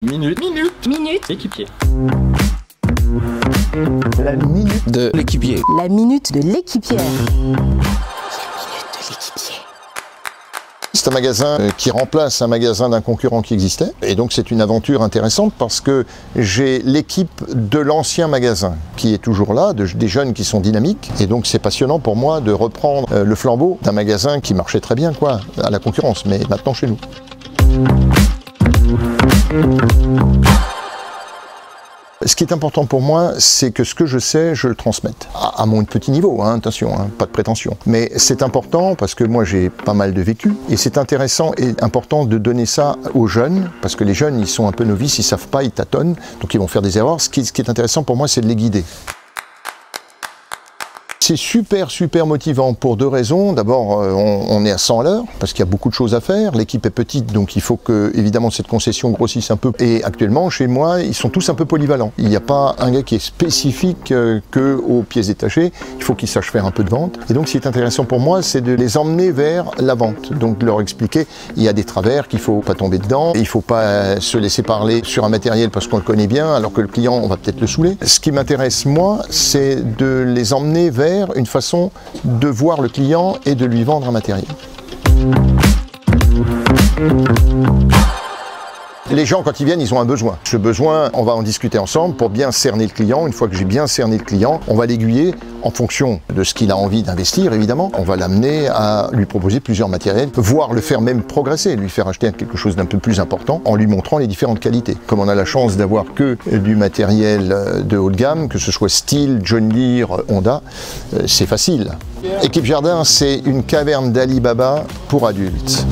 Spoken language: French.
Minute équipier. La minute de l'équipier. La minute de l'équipière. C'est un magasin qui remplace un magasin d'un concurrent qui existait. Et donc c'est une aventure intéressante parce que j'ai l'équipe de l'ancien magasin qui est toujours là, des jeunes qui sont dynamiques. Et donc c'est passionnant pour moi de reprendre le flambeau d'un magasin qui marchait très bien à la concurrence, mais maintenant chez nous. Ce qui est important pour moi, c'est que ce que je sais, je le transmette. À mon petit niveau, hein, attention, hein, pas de prétention. Mais c'est important parce que moi j'ai pas mal de vécu. Et c'est intéressant et important de donner ça aux jeunes, parce que les jeunes, ils sont un peu novices, ils savent pas, ils tâtonnent, donc ils vont faire des erreurs. Ce qui est intéressant pour moi, c'est de les guider. C'est super motivant pour deux raisons. D'abord, on est à 100 à l'heure parce qu'il y a beaucoup de choses à faire. L'équipe est petite, donc il faut que, évidemment, cette concession grossisse un peu. Et actuellement, chez moi, ils sont tous un peu polyvalents. Il n'y a pas un gars qui est spécifique que aux pièces détachées. Il faut qu'ils sachent faire un peu de vente. Et donc, ce qui est intéressant pour moi, c'est de les emmener vers la vente. Donc, de leur expliquer, il y a des travers qu'il ne faut pas tomber dedans. Il ne faut pas se laisser parler sur un matériel parce qu'on le connaît bien, alors que le client, on va peut-être le saouler. Ce qui m'intéresse, moi, c'est de les emmener vers une façon de voir le client et de lui vendre un matériel. Les gens, quand ils viennent, ils ont un besoin. Ce besoin, on va en discuter ensemble pour bien cerner le client. Une fois que j'ai bien cerné le client, on va l'aiguiller en fonction de ce qu'il a envie d'investir, évidemment. On va l'amener à lui proposer plusieurs matériels, voire le faire même progresser, lui faire acheter quelque chose d'un peu plus important en lui montrant les différentes qualités. Comme on a la chance d'avoir que du matériel de haut de gamme, que ce soit Stihl, John Deere, Honda, c'est facile. Équipe Jardin, c'est une caverne d'Ali Baba pour adultes.